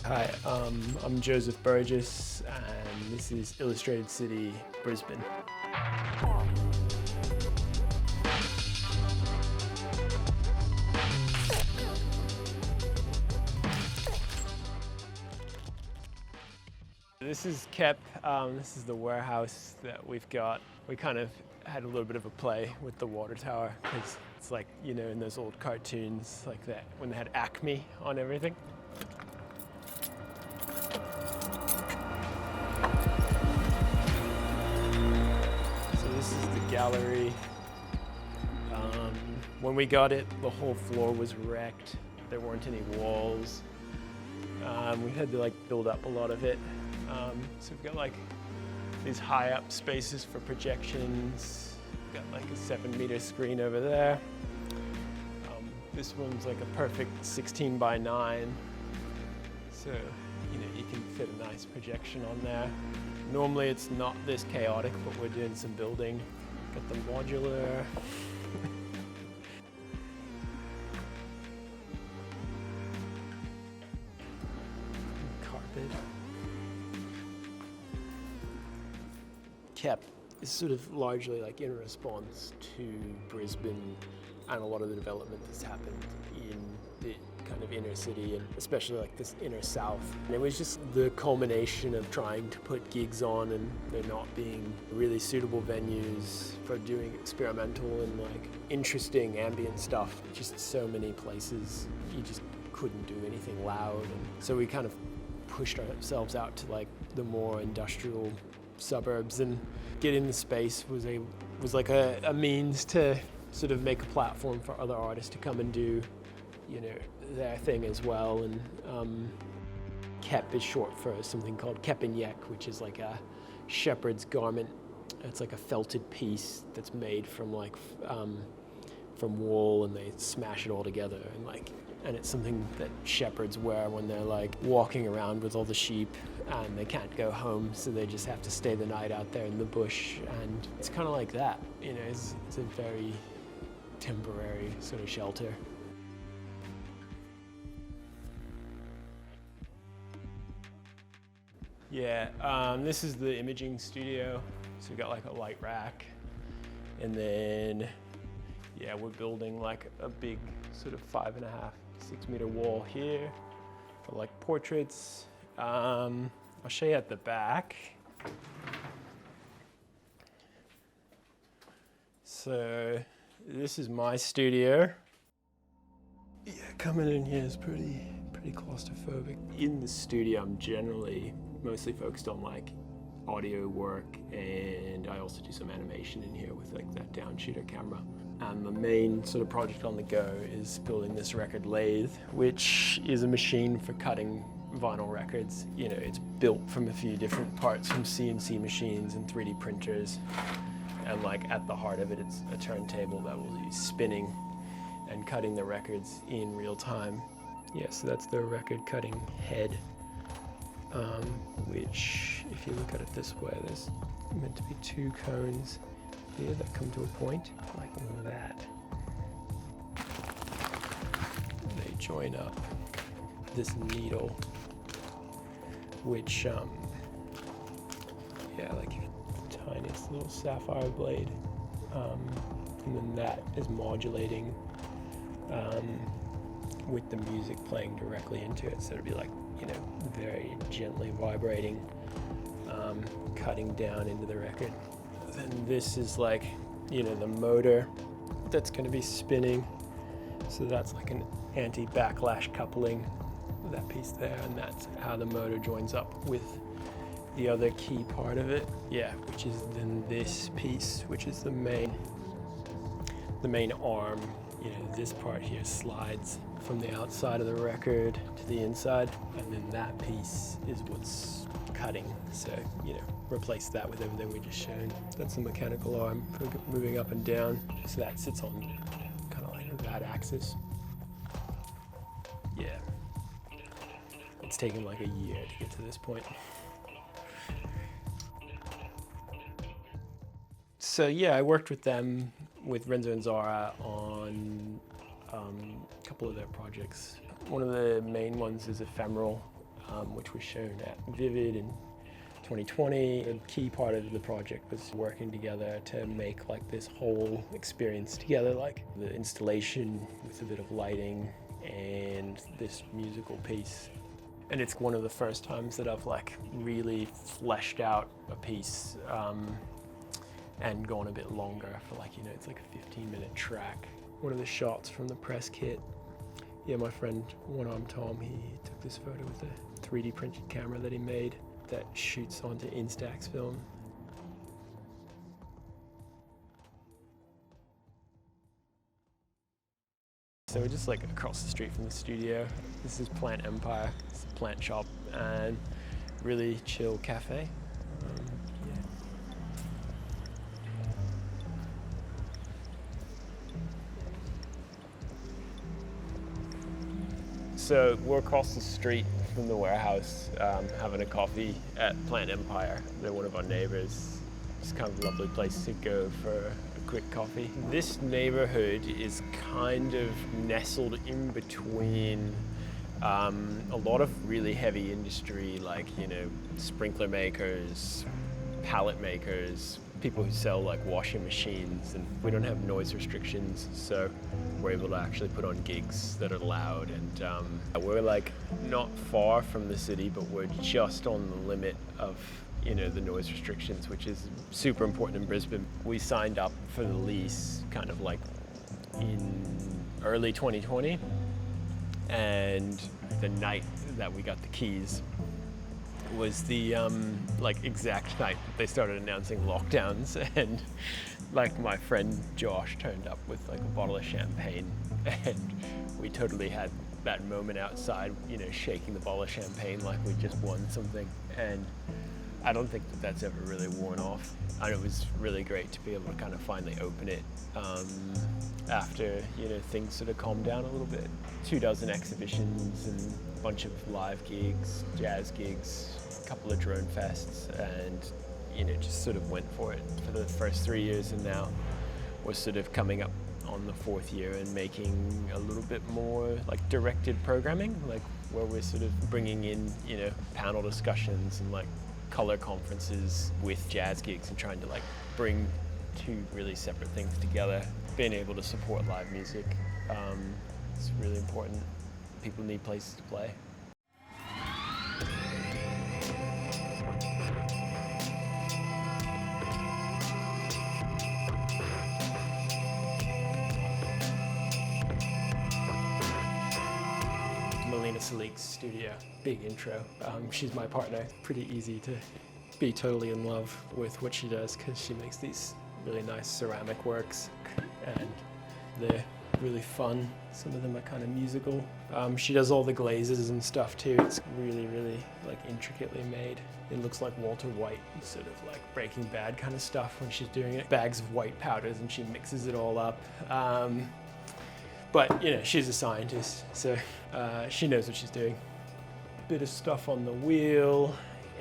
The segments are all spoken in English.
Hi, I'm Joseph Burgess, and this is Illustrated City Brisbane. This is KEP. This is the warehouse that we've got. We kind of had a little bit of a play with the water tower because it's like, you know, in those old cartoons like that when they had Acme on everything. So this is the gallery. When we got it, the whole floor was wrecked. There weren't any walls. We had to build up a lot of it. So we've got these high up spaces for projections. We've got a 7-meter screen over there. This one's a perfect 16 by 9. So, you know, you can fit a nice projection on there. Normally it's not this chaotic, but we're doing some building. Got the modular. Carpet. KEP is sort of largely in response to Brisbane and a lot of the development that's happened in the kind of inner city, and especially this inner south. And it was just the culmination of trying to put gigs on and there not being really suitable venues for doing experimental and interesting ambient stuff. Just so many places you just couldn't do anything loud. And so we kind of pushed ourselves out to the more industrial suburbs, and getting the space was a means to sort of make a platform for other artists to come and do, you know, their thing as well. And KEP is short for something called Kepenyek, which is a shepherd's garment. It's a felted piece that's made from from wool, and they smash it all together, and it's something that shepherds wear when they're walking around with all the sheep and they can't go home, so they just have to stay the night out there in the bush. And it's kind of like that, you know, it's a very temporary sort of shelter. Yeah, this is the imaging studio. So we've got a light rack, and then yeah, we're building a big sort of 5.5, 6-meter wall here for portraits. I'll show you at the back. So this is my studio. Yeah, coming in here is pretty claustrophobic. In the studio, I'm generally mostly focused on audio work, and I also do some animation in here with that downshooter camera. And the main sort of project on the go is building this record lathe, which is a machine for cutting vinyl records. You know, it's built from a few different parts, from CNC machines and 3D printers. And at the heart of it, it's a turntable that will be spinning and cutting the records in real time. Yeah, so that's the record cutting head, which, if you look at it this way, there's meant to be 2 cones here that come to a point, like that. They join up this needle, which, yeah, the tiniest little sapphire blade, and then that is modulating with the music playing directly into it, so it'd be you know, very gently vibrating, cutting down into the record. Then this is you know, the motor that's going to be spinning. So that's an anti-backlash coupling, that piece there, and that's how the motor joins up with the other key part of it. Yeah, which is then this piece, which is the main arm. You know, this part here slides from the outside of the record to the inside, and then that piece is what's cutting. So, you know, replace that with everything we just shown. That's the mechanical arm for moving up and down. So that sits on kind of that axis. Yeah. It's taken a year to get to this point. So yeah, I worked with them, with Renzo and Zara, on a couple of their projects. One of the main ones is Ephemeral, which was shown at Vivid in 2020. A key part of the project was working together to make like this whole experience together, like the installation with a bit of lighting and this musical piece. And it's one of the first times that I've like really fleshed out a piece and gone a bit longer for like, you know, it's like a 15-minute track. One of the shots from the press kit, yeah, my friend One Arm Tom, he took this photo with a 3D printed camera that he made that shoots onto Instax film. So we're just like across the street from the studio. This is Plant Empire. It's a plant shop and really chill cafe. Yeah. So we're across the street from the warehouse, having a coffee at Plant Empire. They're one of our neighbors. It's kind of a lovely place to go for a quick coffee. This neighborhood is kind of nestled in between a lot of really heavy industry, like, you know, sprinkler makers, pallet makers, people who sell like washing machines, and we don't have noise restrictions, so we're able to actually put on gigs that are loud. And we're like not far from the city, but we're just on the limit of, you know, the noise restrictions, which is super important in Brisbane. We signed up for the lease kind of like in early 2020, and the night that we got the keys was the like exact night that they started announcing lockdowns, and like my friend Josh turned up with like a bottle of champagne, and we totally had that moment outside, you know, shaking the bottle of champagne like we just won something. And I don't think that that's ever really worn off. And it was really great to be able to kind of finally open it after, you know, things sort of calmed down a little bit. 24 exhibitions and a bunch of live gigs, jazz gigs, a couple of drone fests, and, you know, just sort of went for it for the first 3 years. And now we're sort of coming up on the 4th year and making a little bit more like directed programming, like where we're sort of bringing in, you know, panel discussions and like color conferences with jazz gigs and trying to like bring two really separate things together. Being able to support live music, it's really important. People need places to play. Salik's studio, big intro. She's my partner. Pretty easy to be totally in love with what she does because she makes these really nice ceramic works and they're really fun. Some of them are kind of musical. She does all the glazes and stuff too. It's really, really like intricately made. It looks like Walter White, sort of like Breaking Bad kind of stuff when she's doing it. Bags of white powders and she mixes it all up. But, you know, she's a scientist, so she knows what she's doing. Bit of stuff on the wheel,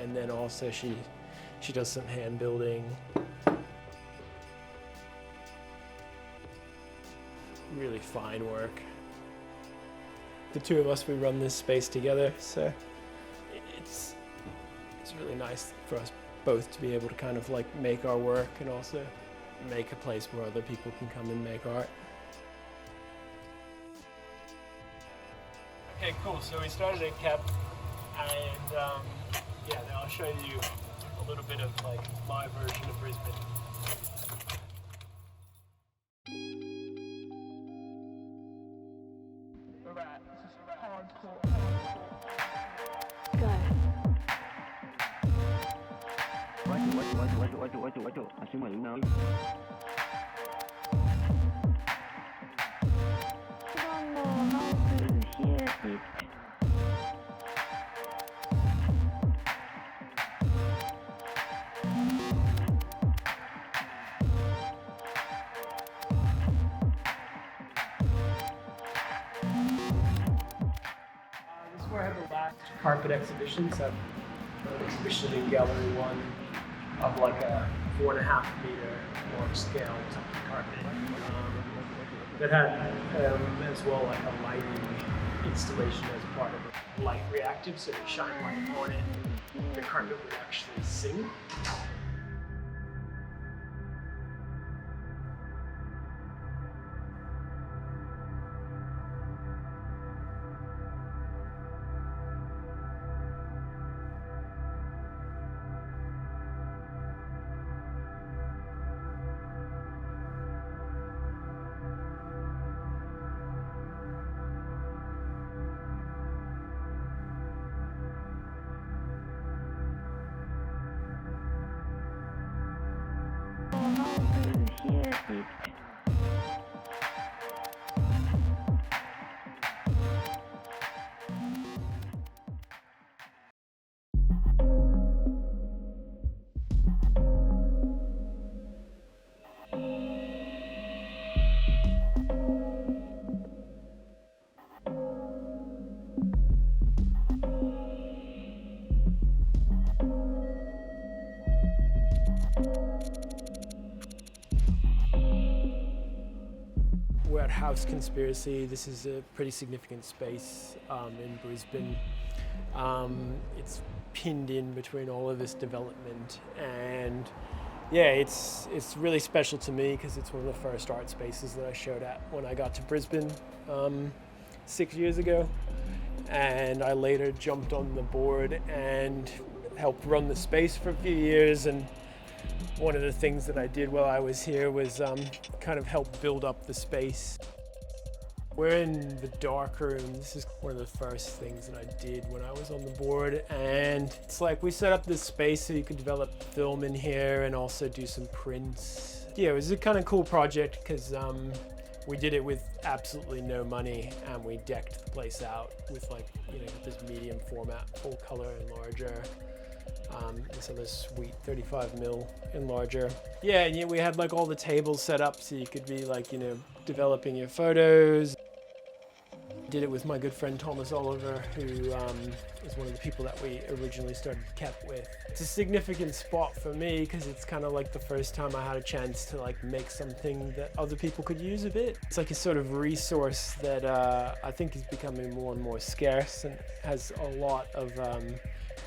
and then also she does some hand building. Really fine work. The two of us, we run this space together, so it's really nice for us both to be able to kind of like make our work and also make a place where other people can come and make art. Okay, cool. So we started at KEP, and yeah, then I'll show you a little bit of like my version of Brisbane. Alright, this is hardcore. Go. I see my email. This is where I have the last carpet exhibition, so an exhibition in Gallery 1 of like a 4.5 meter large scale carpet that had as well like a lighting installation as part of a light reactive, so you shine light on it, the carpet would actually sing. We're at House Conspiracy. This is a pretty significant space in Brisbane. It's pinned in between all of this development, and yeah, it's really special to me because it's one of the first art spaces that I showed at when I got to Brisbane 6 years ago, and I later jumped on the board and helped run the space for a few years. And one of the things that I did while I was here was kind of help build up the space. We're in the dark room. This is one of the first things that I did when I was on the board, and it's like we set up this space so you could develop film in here and also do some prints. Yeah, it was a kind of cool project because we did it with absolutely no money, and we decked the place out with, like, you know, this medium format, full color enlarger. This other sweet 35mm enlarger. Yeah, and we had like all the tables set up so you could be like, you know, developing your photos. Did it with my good friend Thomas Oliver, who is one of the people that we originally started KEP with. It's a significant spot for me because it's kind of like the first time I had a chance to like make something that other people could use a bit. It's like a sort of resource that I think is becoming more and more scarce and has a lot of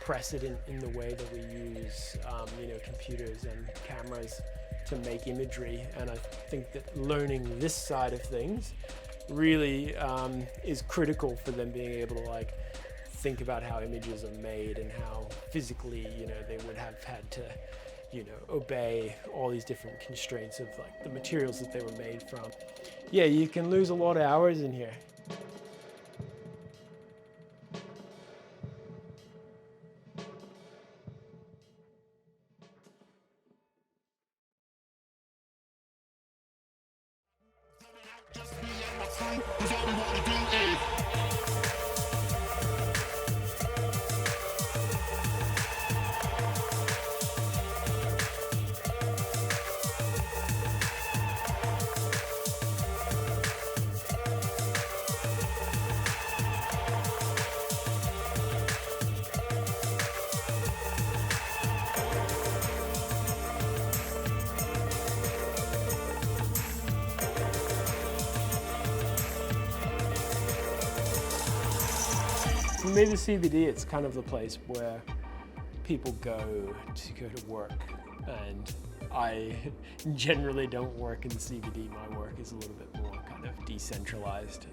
precedent in the way that we use you know, computers and cameras to make imagery. And I think that learning this side of things really is critical for them being able to like think about how images are made and how physically, you know, they would have had to, you know, obey all these different constraints of like the materials that they were made from. Yeah, you can lose a lot of hours in here. For me, the CBD, it's kind of the place where people go to work, and I generally don't work in CBD. My work is a little bit more kind of decentralized.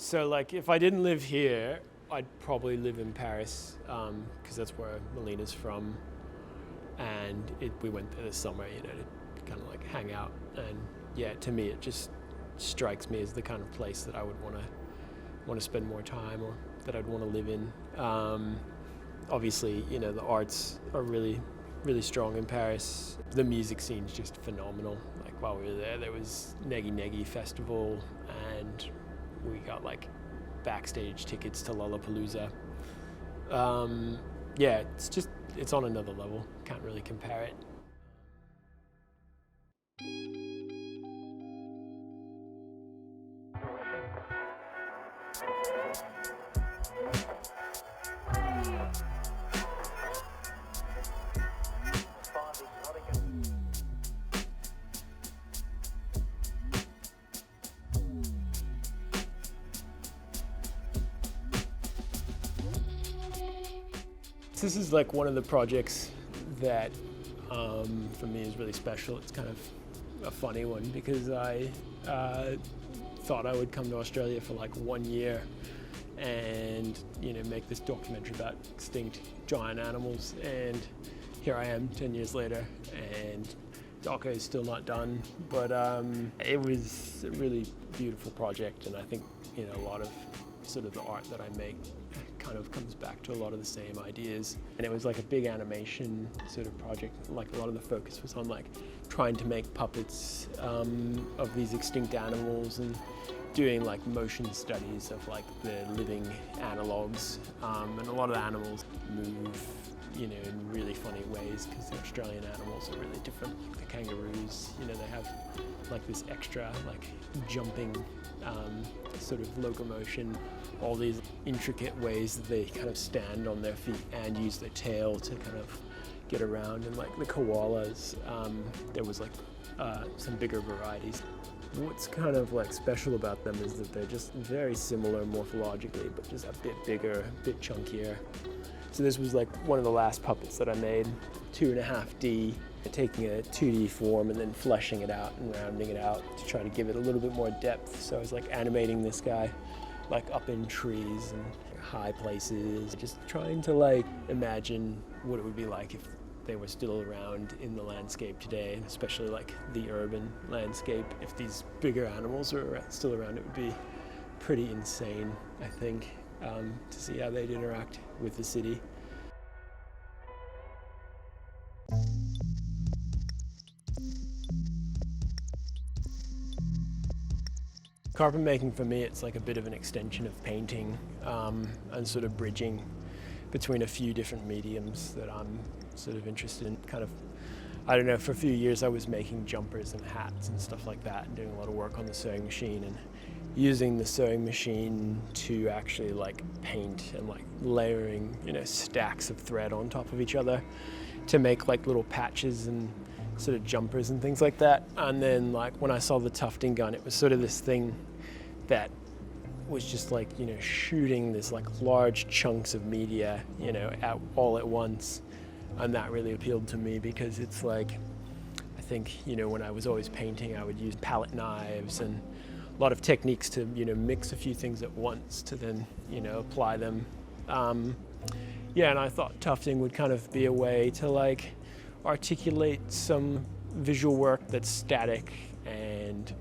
So like if I didn't live here, I'd probably live in Paris because that's where Melina's from, and we went there this summer, you know, to kind of like hang out. And yeah, to me it just strikes me as the kind of place that I would want to spend more time, or that I'd want to live in. Obviously, you know, the arts are really strong in Paris. The music scene's just phenomenal. Like while we were there was Negi Negi Festival, and we got like backstage tickets to Lollapalooza. Yeah, it's on another level. Can't really compare it. This is like one of the projects that for me is really special. It's kind of a funny one because I thought I would come to Australia for like 1 year and, you know, make this documentary about extinct giant animals, and here I am 10 years later, and doco is still not done, but it was a really beautiful project, and I think, you know, a lot of sort of the art that I make kind of comes back to a lot of the same ideas. And it was like a big animation sort of project. Like a lot of the focus was on like trying to make puppets of these extinct animals, and doing like motion studies of like the living analogues. And a lot of the animals move, you know, in really funny ways because the Australian animals are really different. Like the kangaroos, you know, they have like this extra like jumping sort of locomotion, all these intricate ways that they kind of stand on their feet and use their tail to kind of get around. And like the koalas, there was like some bigger varieties. What's kind of like special about them is that they're just very similar morphologically, but just a bit bigger, a bit chunkier. So this was like one of the last puppets that I made, 2.5D, taking a 2D form and then fleshing it out and rounding it out to try to give it a little bit more depth. So I was like animating this guy like up in trees and high places, just trying to like imagine what it would be like if they were still around in the landscape today, and especially like the urban landscape. If these bigger animals were still around, it would be pretty insane, I think, to see how they'd interact with the city. Carpet making for me, it's like a bit of an extension of painting, and sort of bridging between a few different mediums that I'm sort of interested in. Kind of, I don't know, for a few years I was making jumpers and hats and stuff like that, and doing a lot of work on the sewing machine, and using the sewing machine to actually like paint and like layering, you know, stacks of thread on top of each other to make like little patches and sort of jumpers and things like that. And then like when I saw the tufting gun, it was sort of this thing that was just like, you know, shooting this like large chunks of media, you know, all at once. And that really appealed to me because it's like, I think, you know, when I was always painting, I would use palette knives and a lot of techniques to, you know, mix a few things at once to then, you know, apply them. Yeah, and I thought tufting would kind of be a way to like articulate some visual work that's static, and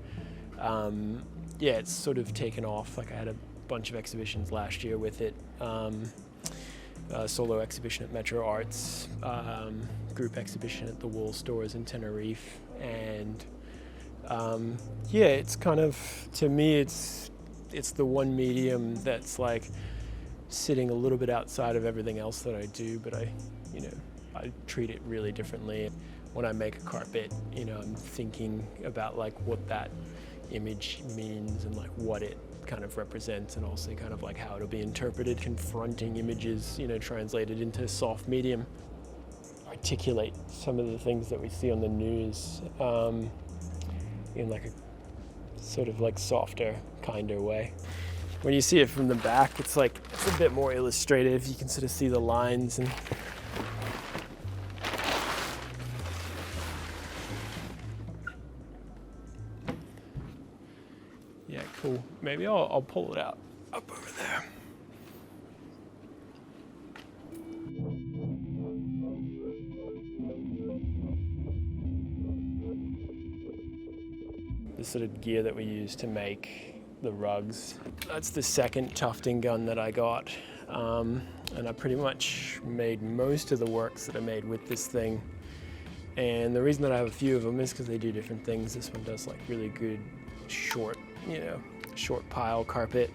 yeah, it's sort of taken off. Like I had a bunch of exhibitions last year with it. A solo exhibition at Metro Arts, group exhibition at the Wool Stores in Tenerife, and yeah, it's kind of, to me, it's the one medium that's like sitting a little bit outside of everything else that I do, but I treat it really differently. When I make a carpet, you know, I'm thinking about like what that image means and like what it kind of represents, and also kind of like how it'll be interpreted. Confronting images, you know, translated into soft medium. Articulate some of the things that we see on the news in like a sort of like softer, kinder way. When you see it from the back, it's like, it's a bit more illustrative. You can sort of see the lines and yeah, cool. Maybe I'll pull it out. up over there. The sort of gear that we use to make the rugs. That's the second tufting gun that I got. And I pretty much made most of the works that I made with this thing. And the reason that I have a few of them is because they do different things. This one does like really good short, short pile carpet.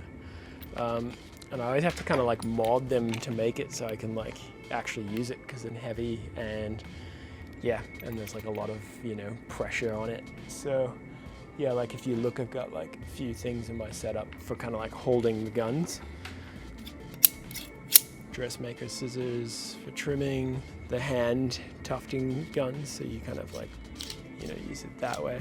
And I always have to kind of like mod them to make it so I can like actually use it because it's heavy and yeah, and there's like a lot of, pressure on it. So yeah, like if you look, I've got like a few things in my setup for kind of like holding the guns. Dressmaker scissors for trimming, the hand tufting guns, so you kind of like, use it that way.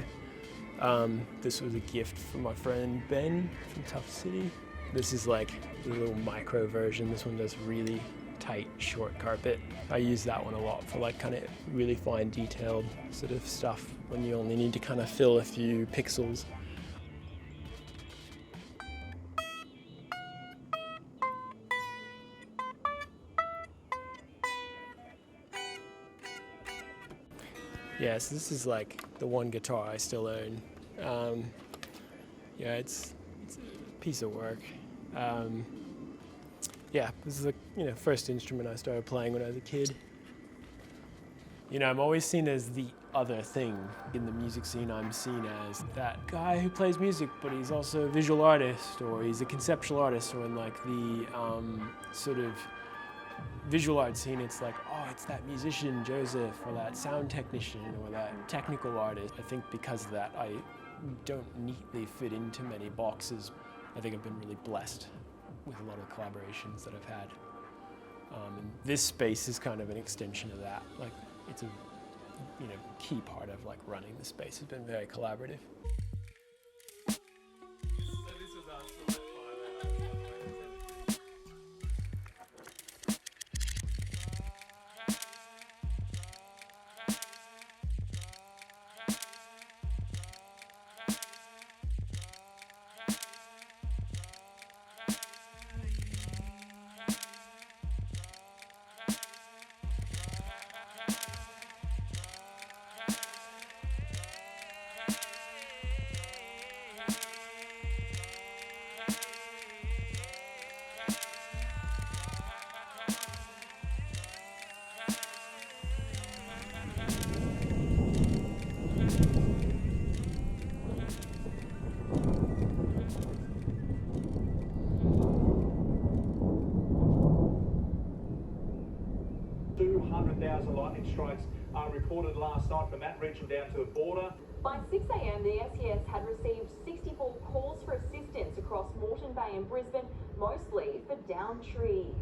This was a gift from my friend Ben from Tough City. This is like a little micro version. This one does really tight, short carpet. I use that one a lot for like kind of really fine detailed sort of stuff when you only need to kind of fill a few pixels. Yeah, so this is like the one guitar I still own. Yeah, it's a piece of work. Yeah, this is the first instrument I started playing when I was a kid. I'm always seen as the other thing in the music scene. I'm seen as that guy who plays music, but he's also a visual artist, or he's a conceptual artist, or in like the sort of visual art scene, it's like, oh, it's that musician Joseph, or that sound technician, or that technical artist. I think because of that, I don't neatly fit into many boxes. I think I've been really blessed with a lot of collaborations that I've had. And this space is kind of an extension of that. Like, it's a key part of like running the space. It's been very collaborative. Lightning strikes are reported last night from that region down to the border. By 6 a.m, the SES had received 64 calls for assistance across Moreton Bay and Brisbane, mostly for downed trees.